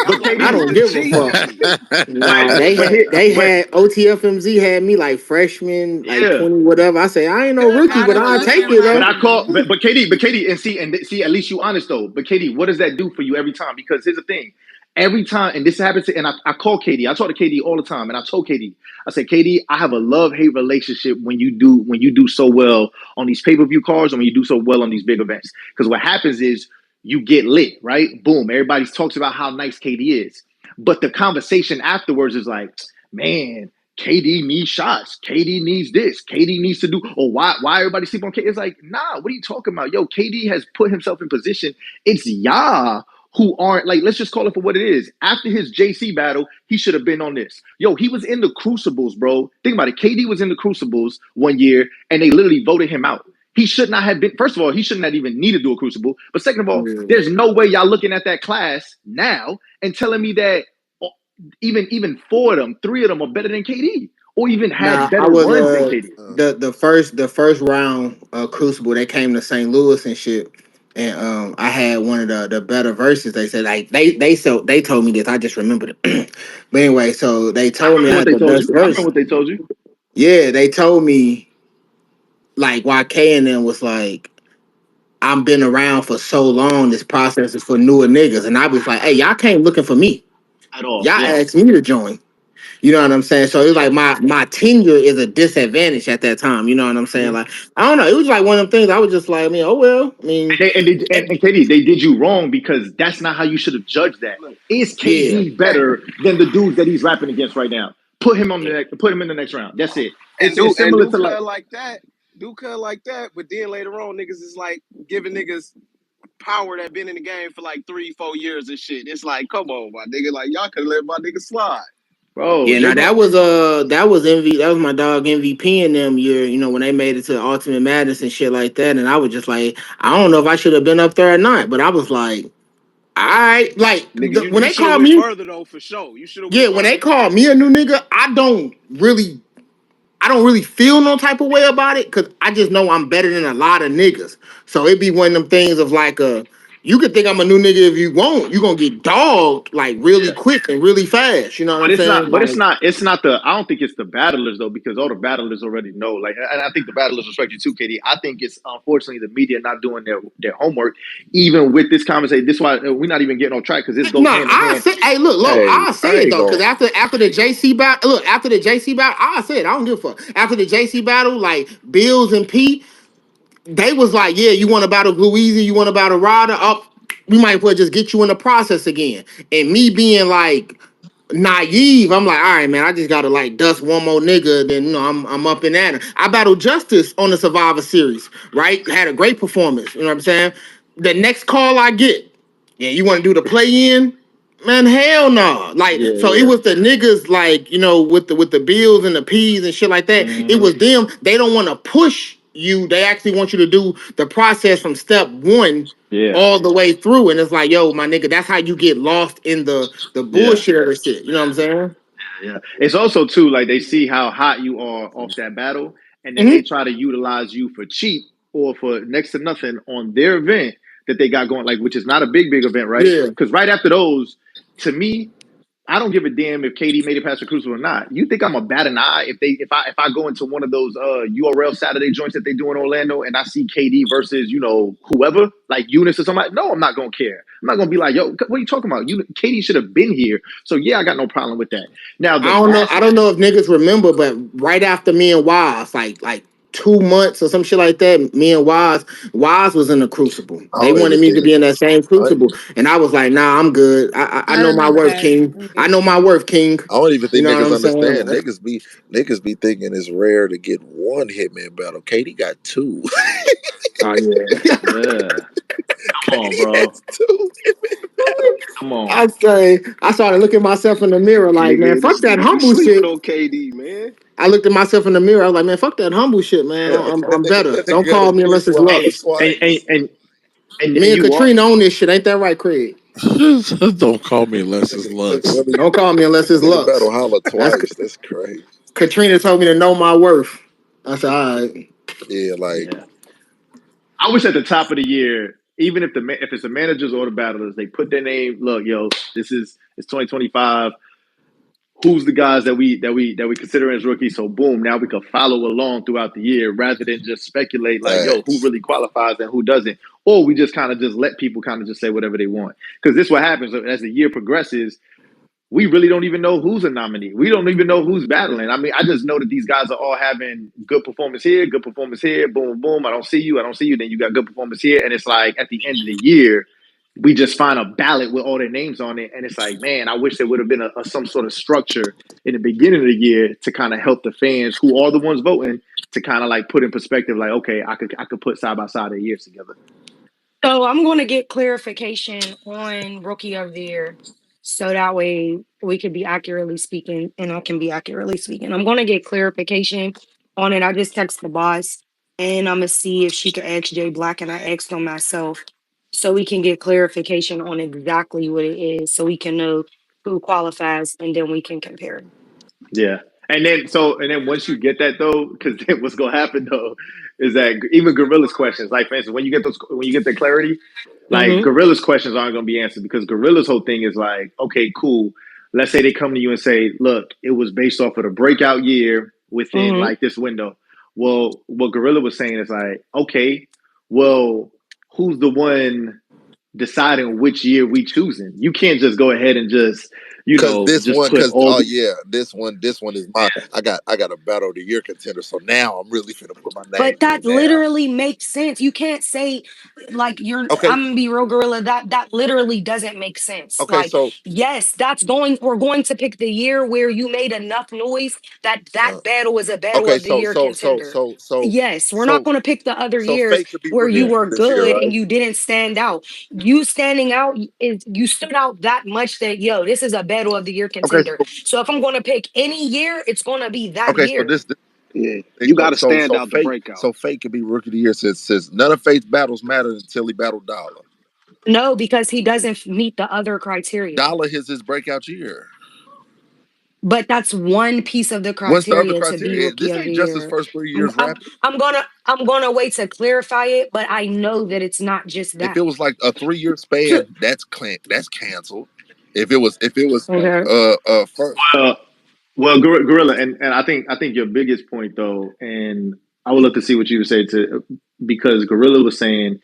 But I KD, don't but give a see, fuck. right? Nah, they But had here, they but had OTFMZ had me like freshman, like yeah. 20 whatever. I say I ain't no Good rookie, How but the I'll fuck take am it I But though. I call, freshman? but KD, and see, at least you honest though. But KD, what does that do for you every time? Because here's the thing, every time, and this happens, and I call KD. I talk to KD all the time, and I told KD, I said, KD, I have a love hate relationship when you do so well on these pay per view cards, and when you do so well on these big events. Because what happens is you get lit, right? Boom, everybody talks about how nice KD is, but the conversation afterwards is like, man. KD needs shots. KD needs this. KD needs to do. Or why everybody sleep on KD? It's like, nah. What are you talking about? Yo, KD has put himself in position. It's y'all who aren't like. Let's just call it for what it is. After his JC battle, he should have been on this. Yo, he was in the Crucibles, bro. Think about it. KD was in the Crucibles one year, and they literally voted him out. He should not have been. First of all, he shouldn't have even needed to do a Crucible. But second of all, Yeah. there's no way y'all looking at that class now and telling me that even four of them, three of them are better than KD, or even had Nah, I better was runs than KD. the first round Crucible. They came to St. Louis and shit, and I had one of the better verses. They said like they told me this. I just remembered it. But anyway, so they told me I Remember what had they the told best you? I remember verse. what they told you. Yeah, they told me like YK and them was like, I've been around for so long. This process is for newer niggas, and I was like, hey, y'all came looking for me. At all. Y'all Yeah. asked me to join. You know what I'm saying? So it was like my tenure is a disadvantage at that time. You know what I'm saying? Mhm. Like I don't know. It was like one of them things. I was just like, I mean, oh well. I mean, And KD, they did you wrong because that's not how you should have judged that. Is yeah, KD better than the dudes that he's rapping against right now? put him in the next round. That's it. And It's similar do to like cut like that, do cut like that, but then later on, niggas is like giving niggas power that been in the game for like 3, 4 years and shit. It's like, come on, my nigga, like y'all could let my nigga slide. bro, Yeah, they now gon' that was that was my dog MVP in them year, when they made it to Ultimate Madness and shit like that. And I was just like, I don't know if I should have been up there or not, but I was like, I like Nigga, when you they should have called went me, further though for sure. You should have went yeah, when they further. called me a new nigga, I don't really feel no type of way about it because I just know I'm better than a lot of niggas. So it be one of them things of like you could think I'm a new nigga if you want. You gonna get dogged like really quick and really fast. You know what But I'm saying? Like, it's not the I don't think it's the battlers though, because all the battlers already know. Like, and I think the battlers respect you too, KD. I think it's unfortunately the media not doing their homework, even with this conversation. This is why we're not even getting on track, because this goes nah, hand in I hand. say, hey, look, low, Hey, I say I it ain't though, because going. after the JC battle, look, after the JC battle, I say it. I don't give a fuck. After the JC battle, like Bills and P, they was like, yeah, you want to battle Louise, you want to battle Ryder, up, we might as well just get you in the process again. And me being like naive, I'm like, all right, man, I just gotta like dust one more nigga, then I'm up in that. I battled Justice on the Survivor Series, right? Had a great performance, you know what I'm saying? The next call I get, yeah, you want to do the play in? Man, hell no. Like, Yeah, so it yeah. was the niggas like, with the bills and the P's and shit like that. It Hmm. was them. They don't want to push you. They actually want you to do the process from step one Yeah, all the way through. And it's like, yo, my nigga, that's how you get lost in the yeah. bullshit of the shit. You know what I'm saying? Yeah. It's also too like they see how hot you are off that battle, and then Hmm. they try to utilize you for cheap or for next to nothing on their event that they got going, like, which is not a big event, right? Yeah. Because right after those, to me, I don't give a damn if KD made it past the crucible or not. You think I'm a bat an eye if I go into one of those URL Saturday joints that they do in Orlando and I see KD versus whoever like Eunice or somebody? No, I'm not gonna care. I'm not gonna be like, yo, what are you talking about? KD should have been here. So yeah, I got no problem with that. Now the I don't know. I last, don't know if niggas remember, but right after me and Waz, like 2 months or some shit like that, me and Waz was in the Crucible. I They don't wanted even me to think. be in that same I, Crucible, and I was like, nah, I'm good. I I know my remember worth, that. King. I Yeah. know my worth, King. I don't even You think know what niggas I'm saying? understand. Niggas be thinking it's rare to get one hitman battle. Katie got two. Oh yeah. yeah, come on, Katie bro, has two hitman battles. come on. I started looking myself in the mirror like, man, Nigga, fuck that you humble sleeping shit. on KD, man. I looked at myself in the mirror. I was like, man, fuck that humble shit, man. I'm better. That nigga Don't got a call me unless piece it's with holler Lux. And and twice. and and, Me and and you are Katrina own this shit. Ain't that right, Craig? Don't call me unless it's Nigga Lux. really Don't call me unless it's nigga battle Lux. holler That's twice. That's crazy. Katrina told me to know my worth. I said, all right. Yeah, like yeah. I wish at the top of the year, even if it's the managers or the battlers, they put their name. Look, yo, it's 2025. Who's the guys that we consider as rookies? So boom, now we can follow along throughout the year rather than just speculate like, yo, who facts. really qualifies and who doesn't, or we just kind of just let people kind of just say whatever they want. Because this what happens as the year progresses. We really don't even know who's a nominee. We don't even know who's battling. I mean, I just know that these guys are all having good performance here, good performance here, boom, boom. I don't see you, I don't see you. Then you got good performance here, and it's like at the end of the year, we just find a ballot with all their names on it, and it's like, man, I wish there would have been a some sort of structure in the beginning of the year to kind of help the fans who are the ones voting to kind of like put in perspective, like, okay, I could put side by side their years together. So I'm going to get clarification on Rookie of the Year, so that way we can be accurately speaking, and I can be accurately speaking. I'm going to get clarification on it. I just text the boss, and I'm gonna see if she can ask Jay Black, and I asked him myself, so we can get clarification on exactly what it is, so we can know who qualifies, and then we can compare. Yeah. And then once you get that though, because then what's gonna happen though is that even Gorilla's questions, like for instance, when you get the clarity, like Mm-hmm. Gorilla's questions aren't gonna be answered because Gorilla's whole thing is like, okay, cool. Let's say they come to you and say, look, it was based off of the breakout year within Mm-hmm. like this window. Well, what Gorilla was saying is like, okay, well, who's the one deciding which year we choosing? You can't just go ahead and just Cause this just one, put cause all oh the yeah, this one is my. I got a battle of the year contender. So now I'm really finna put my name But that in now. literally makes sense. You can't say like you're Okay, I'm gonna be real gorilla. That literally doesn't make sense. okay, Like, so yes, we're going to pick the year where you made enough noise that uh, battle is a battle okay, of the so year so so contender. so so Yes, we're not so gonna pick the other so years Fate could be where rookie you of the were year this year, good right? and you didn't stand out. You standing out is you stood out that much that yo, this is a battle of the year Okay, contender. So if I'm gonna pick any year, it's gonna be that okay, so year. this Yeah, thing you got though. to So stand so out the Fate breakout. so Fate could be rookie of the year since none of Fate's battles mattered until he battled Dollar. No, because he doesn't meet the other criteria. Dollar is his breakout year. But that's one piece of the What's the other criteria to be criteria? rookie This of ain't the just his year. first three I'm years I'm rapping. I'm gonna wait to clarify it, but I know that it's not just If it that. was like a 3 year span, that's canceled. If it was Okay. first. uh, well, gorilla, and I think your biggest point though, and I would love to see what you would say to because gorilla was saying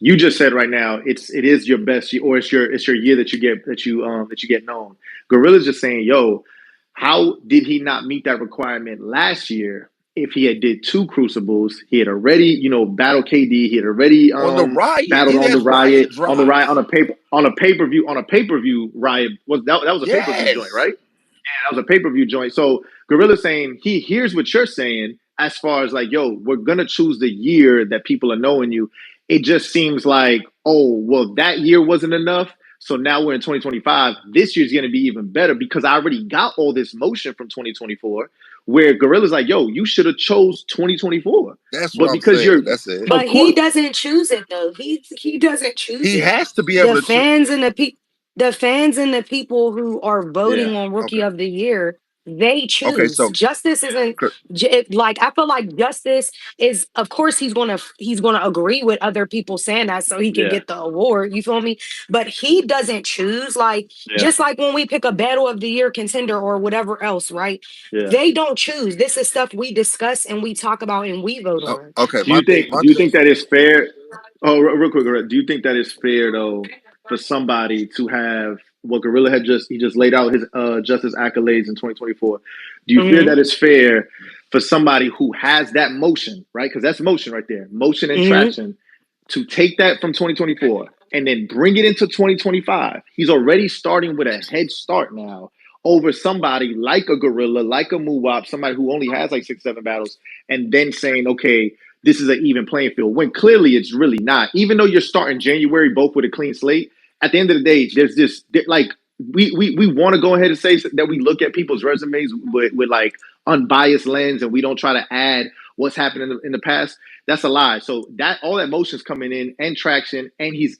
you just said right now it is your best year or it's your year that you get known. Gorilla's just saying, yo, how did he not meet that requirement last year? If he had did two crucibles, he had already, battled KD. He had already On the riot, battled he on the has riot riot, drops. on a pay per view riot. That was a pay per view joint, Yes, right? That was a pay per view joint. So Gorilla's saying he hears what you're saying as far as like, yo, we're gonna choose the year that people are knowing you. It just seems like, oh, well, that year wasn't enough. So now we're in 2025. This year's gonna be even better because I already got all this motion from 2024. Where Gorilla's like, yo, you should have chose 2024. that's what But I'm because saying. you're That's it. of But he course, doesn't choose it though. He doesn't choose He it. has to be able The to choose. fans and the fans and the people who are yeah. voting on rookie Okay, of the year, they okay. choose. So Justice isn't like I feel like Justice is of course he's gonna agree with other people saying that so he can Yeah. get the award. You feel me? But he doesn't choose like Yeah. just like when we pick a battle of the year contender or whatever else, right? Yeah. They don't choose. This is stuff we discuss and we talk about and we vote on. okay, Do you think my do you thing. think that is fair? Oh, real quick, do you think that is fair though for somebody to have what Gorilla had just laid out his justice accolades in 2024? Do you feel Hmm. that it's fair for somebody who has that motion, right? Because that's motion right there, motion and Hmm. traction, to take that from 2024 and then bring it into 2025. He's already starting with a head start now over somebody like a Gorilla, like a Muwap, somebody who only has like 6, 7 battles, and then saying, okay, this is an even playing field when clearly it's really not. Even though you're starting January both with a clean slate, at the end of the day, there's this like we want to go ahead and say that we look at people's resumes with like unbiased lens and we don't try to add what's happened in the past. That's a lie. So that all that motion's coming in and traction, and he's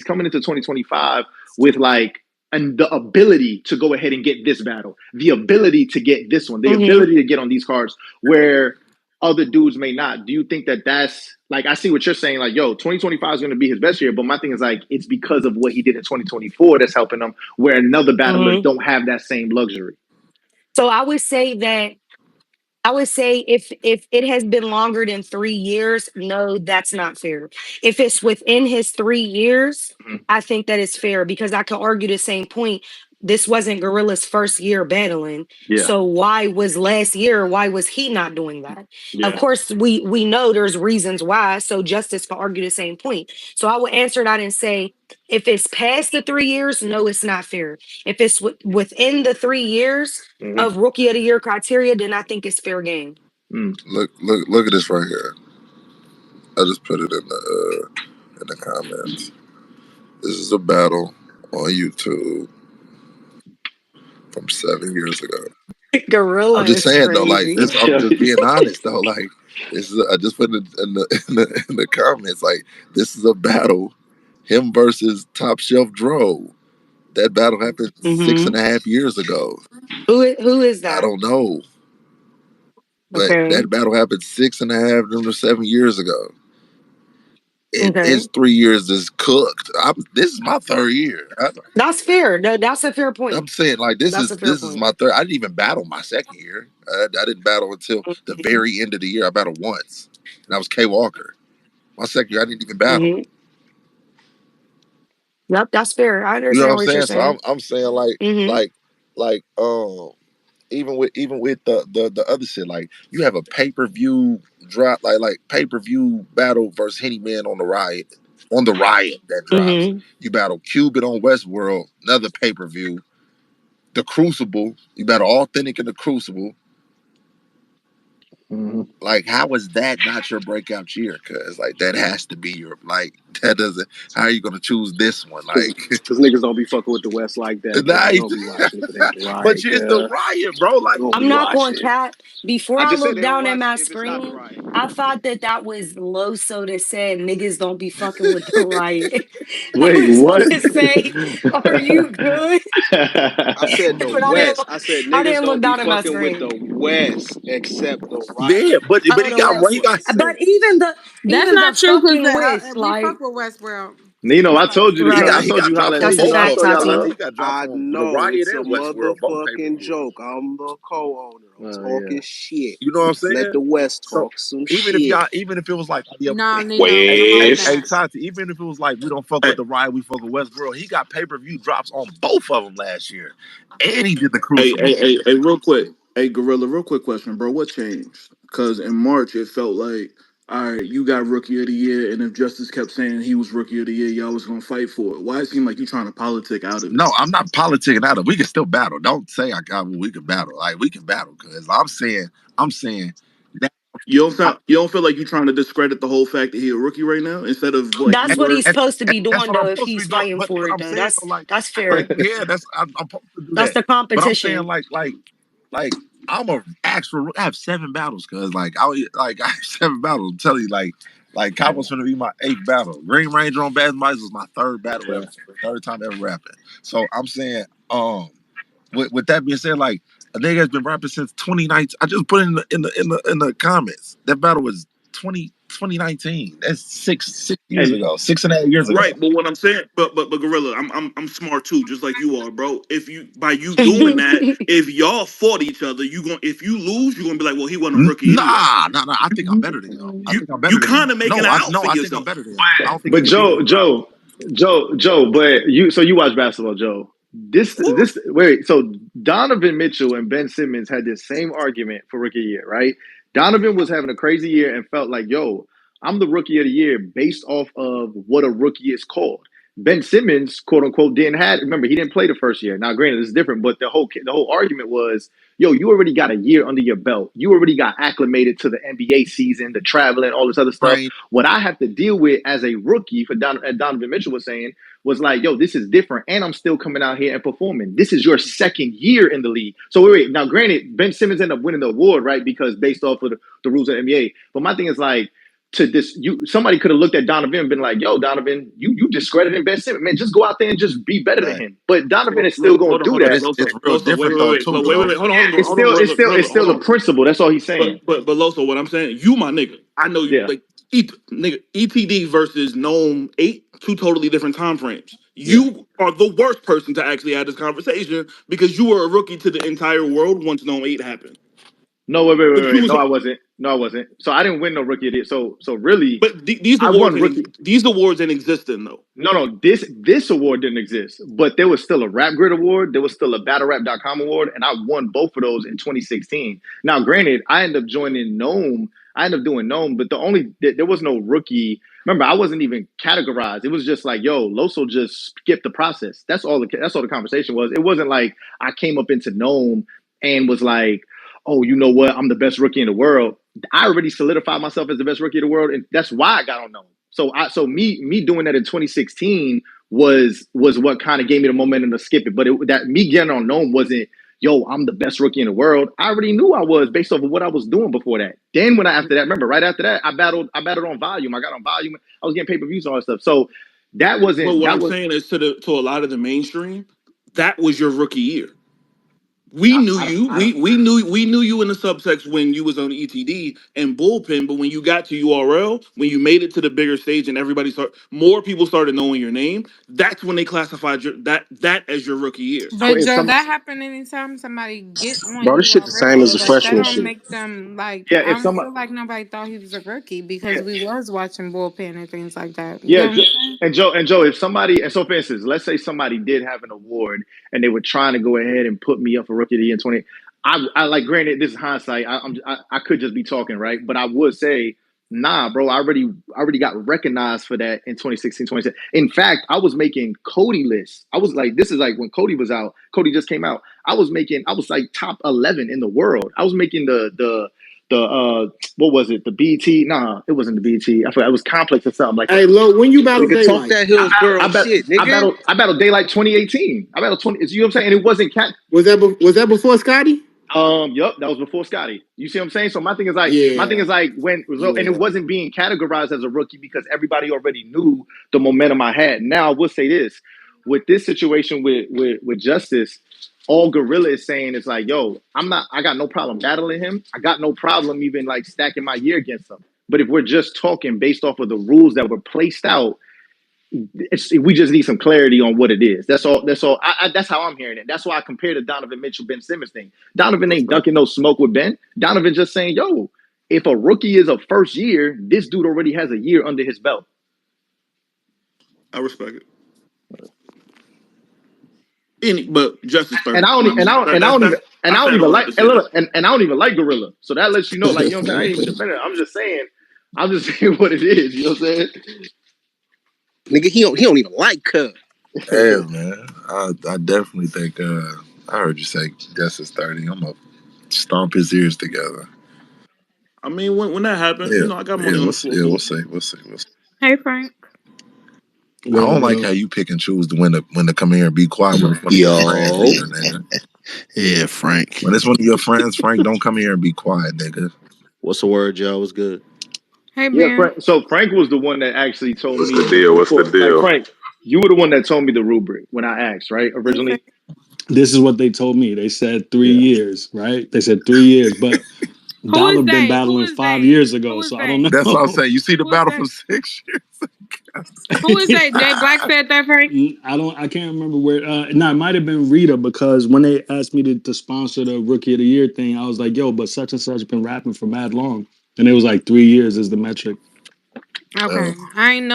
coming into 2025 with like and the ability to go ahead and get this battle, the ability to get this one, the Hmm. ability to get on these cards where other dudes may not. Do you think that that's like I see what you're saying? Like, yo, 2025 is going to be his best year, but my thing is like it's because of what he did in 2024 that's helping him, where another battler Hmm. don't have that same luxury. So I would say if it has been longer than 3 years, no, that's not fair. If it's within his 3 years, Mhm. I think that is fair because I could argue the same point. This wasn't Gorilla's first year battling. Yeah, So why was he not doing that? Of yeah. course, we know there's reasons why. So Justice could argue the same point. So I would answer that and say, if it's past the 3 years, no, it's not fair. If it's within the 3 years, Mm-hmm. of rookie of the year criteria, then I think it's fair game. Mm. Look at this right here. I just put it in the comments. This is a battle on YouTube from 7 years ago. I'm Gorilla just is saying though, like crazy. this. I'm just being honest though. Like this is. I just put it in the comments. Like this is a battle. Him versus Top Shelf Dro. That battle happened six Hmm. and a half years ago. Who is I that? don't know, but Okay. that battle happened 6.5 to 7 years ago. Okay. It's 3 years is cooked. This is my third year. That's fair. That's a fair I'm point. saying like this That's is a fair this is point. my third. I didn't even battle my second year. I didn't battle until the Hmm. very end of the year. I battled once, and that was K Walker. My second year, I didn't even battle. Hmm. Yep, that's fair. I You know what understand I'm what you're saying? So saying. I'm saying like Hmm. like like even with the other shit, like you have a pay-per-view drop, like pay-per-view battle versus Henny Man on the riot that drops. Hmm. You battle Cuban on Westworld, another pay-per-view. The Crucible, you battle Authentic in the Crucible. hmm Like, how is that not your breakout year? Cause like that has to be your like that doesn't. How are you gonna choose this one? Because Like, niggas don't be fucking with the West like that, bro. They nice, don't be watching if it ain't the but riot, it's the yeah. riot, bro. They Like, don't I'm be not going watching. cat. Before I I just said looked they don't down at watch my if it's not the screen, riot. I thought that that was Loso that said niggas don't be fucking with the riot. I Wait, was what? about to say, are you good? I said the But I didn't. West. I said I niggas didn't look don't be down at my fucking with screen. the West except the yeah, riot. but Oh, he the got West. he got But That's even the not true because fucking with we like fuck with Westworld. Nino, I So told you to he come. got I right. he told got you drops holla at on That's a Nino. both I of fact, told them. you I Tati. love. He got drops I on the know riot it's a and Westworld, both pay per motherfucking views. joke. I'm the co-owner. I'm Oh yeah. talking shit. You know what I'm Let saying? the West So talk some even if shit. y'all, even if it was like, yeah, no, Nino, don't say West. hey that. Tati, even if it was like we don't fuck with the riot, we fuck with Westworld. He got pay per view drops on both of them last year, and he did the Crucible. Real quick. Hey, Gorilla, real quick question, bro. What changed? Because in March, it felt like, all right, you got Rookie of the Year, and if Justice kept saying he was Rookie of the Year, y'all was going to fight for it. Why it seem like you trying to politic out of it? No, I'm not politicking out of. We can still battle. Don't say I got. We can battle. Like we can battle because I'm saying that. You don't feel like you trying to discredit the whole fact that he a rookie right now instead of like you That's And, what were. he's supposed to be that's doing what I'm though. If supposed to be he's doing. fighting for But it I'm though, saying so that's like fair. yeah, I'm supposed to do That's that. the But I'm saying competition. like I'm a actual. I have 7 battles because I have 7 battles. I'm telling you like Cowboys gonna be my 8th battle. Green Ranger on Bad Mice was my 3rd battle Okay. ever. 3rd time ever rapping. So I'm saying with that being said, like a nigga has been rapping since 2019. I just put in the comments. That battle was 2019. That's 6 years And ago, 6.5 years ago. Right, but what I'm saying, but Gorilla, I'm smart too, just like you are, bro. If you by you doing that, if y'all fought each other, you going if you lose, you're gonna be like, well, he wasn't a rookie anyway. Nah. I think I'm better than him. I think I'm You better than him. kind of making No, it I out no, for I think I'm yourself. better than him. I don't think he but can beat me on the ground. Joe, but you so you watch basketball, Joe. Of course. So Donovan Mitchell and Ben Simmons had this same argument for rookie of the year, right? Donovan was having a crazy year and felt like, yo, I'm the rookie of the year based off of what a rookie is called. Ben Simmons, quote unquote, didn't have. Remember, he didn't play the first year. Now, granted, this is different, but the whole argument was, yo, you already got a year under your belt. You already got acclimated to the NBA season, the traveling, all this other stuff. Train. What I have to deal with as a rookie, for Donovan Mitchell was saying, was like, yo, this is different, and I'm still coming out here and performing. This is your second year in the league. So wait. Now, granted, Ben Simmons ended up winning the award, right? Because based off of the rules of the NBA. But my thing is like, to this, somebody could have looked at Donovan and been like, yo, Donovan, you discredited Ben Simmons. Man, just go out there and just be better than Right. him. But Donovan is still gonna do But that. it's real Loso, different though too, wait, though. It's hold on, still, it's still, it's hold still a on. principle. That's all he's saying. But Loso, what I'm saying, you my nigga. I know you Yeah, like nigga ETD versus Gnome 8, two totally different time frames. yeah. You are the worst person to actually have this conversation because you were a rookie to the entire world once Gnome 8 happened. No, wait, wait, But wait, you wait. was No, I wasn't. No, I wasn't. So I didn't win no rookie of the year. So really, these I awards won ain't rookie. these awards ain't existing though. No. This award didn't exist, but there was still a Rap Grid award. There was still a BattleRap.com award, and I won both of those in 2016. Now, granted, I ended up joining Gnome. I ended up doing Gnome, but there was no rookie. Remember, I wasn't even categorized. It was just like, yo, Loso just skipped the process. That's all the conversation was. It wasn't like I came up into Gnome and was like, oh, you know what? I'm the best rookie in the world. I already solidified myself as the best rookie in the world, and that's why I got on Gnome. So me doing that in 2016 was what kind of gave me the momentum to skip it. But that me getting on Gnome wasn't, yo, I'm the best rookie in the world. I already knew I was based off of what I was doing before that. Then after that, remember, right after that, I battled on volume. I got on volume. I was getting pay-per-views and all that stuff. So But what that I'm was saying is to a lot of the mainstream, that was your rookie year. We knew you. I don't We knew you in the subtext when you was on ETD and bullpen, but when you got to URL, when you made it to the bigger stage and more people started knowing your name, that's when they classified that as your rookie year. so But if Joe, some that happened anytime somebody get on Bro, this shit the same as URL, the but that freshman don't shit. make them like. yeah, I if don't some feel like nobody thought he was a rookie because yeah, we was watching bullpen and things like that. You Yeah, get what I'm saying? and Joe, if somebody, and so for instance, let's say somebody did have an award, and they were trying to go ahead and put me up for rookie of the year in 20. I like, granted, this is hindsight. I could just be talking, right? But I would say, nah, bro, I already got recognized for that in 2016, 2017. In fact, I was making Cody lists. I was like, this is like when Cody was out. Cody just came out. I was like top 11 in the world. I was making the what was it? The BT? Nah, it wasn't the BT. I forgot. It was Complex or something. Like, Hey, Lo, when you battle Nigga, talk Daylight, that I, Hillsboro I bet shit, I nigga. battled Daylight 2018. I battled 20. You know what I'm saying? And it wasn't cat. was that before Scotty? Yep, that was before Scotty. You see what I'm saying? So my thing Yeah, is like when and it yeah. wasn't being categorized as a rookie because everybody already knew the momentum I had. Now I will say this: with this situation with Justice, all Gorilla is saying is like, yo, I got no problem battling him. I got no problem even like stacking my year against him. But if we're just talking based off of the rules that were placed out, we just need some clarity on what it is. That's all. That's all. That's how I'm hearing it. That's why I compared the Donovan Mitchell Ben Simmons thing. Donovan ain't Respect. ducking no smoke with Ben. Donovan just saying, yo, if a rookie is a first year, this dude already has a year under his belt. I respect it. But Justice And I 30. don't and I don't and I don't even and I I don't stand even on that like and decision. look and I don't even like Gorilla. So that lets you know, like, you know what I'm saying? I ain't even defending it. I'm just saying what it is. You know what I'm Nigga, he don't even like Cub. Yeah, saying? man. I definitely think I heard you say Justice 30. I'm gonna stomp his ears together. I mean, when that happens, Yeah, I got money yeah, on the floor we'll too. see, we'll see, we'll see. Hey Frank. I What up? don't What like up? how you pick and choose when to come here and be quiet when it's one of your friends in Yo. here, nigga. Yeah, Frank. When it's one of your friends, Frank, don't come here and be quiet, nigga. What's the word, y'all? What's good? Hey Yeah, Ben. Frank. So Frank was the one that actually told What's the me deal? What's the before. Like, deal? Frank, you were the one that told me the rubric when I asked, right? Okay. Originally. This is what they told me. They said three Yeah. years, right? They said 3 years, but Who is Dollar been they? Who battling is five they? years Who ago, is so I don't they? That's what I'm know. saying. You see the Who is battle they? from 6 years. Who is they? Jay Black said that, Frank? I can't remember where. No, it might have been Rita because when they asked me to sponsor the Rookie of the Year thing, I was like, "Yo, but such and such been rapping for mad long," and it was like 3 years is the metric. Uh, Okay. I ain't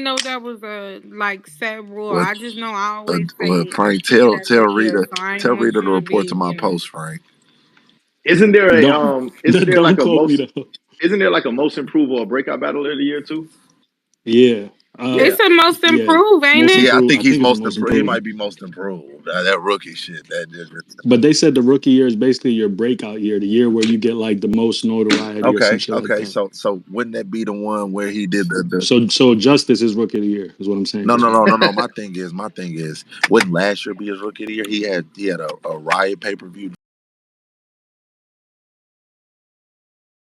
know that was a like set rule. what? I just know I always Well, say I Frank, keep it tell at 3 years. So I Tell ain't want Rita to you to report be, to my post, Frank. Isn't there a Don't isn't there like don't a quote me most though. isn't there like a most improved or a breakout battle of the year too? Yeah, Yeah. it's a most yeah, improved, ain't most it? Yeah, I improved. think I he's think it's the most most improved. He improved. might be most improved. That rookie shit. That just But they said the rookie year is basically your breakout year, the year where you get like the most notoriety or some okay. shit like Okay. that. So wouldn't that be the one where he did the So Justice is rookie of the year, is what I'm saying. no. My thing is, wouldn't last year be his rookie of the year? He had a riot pay per view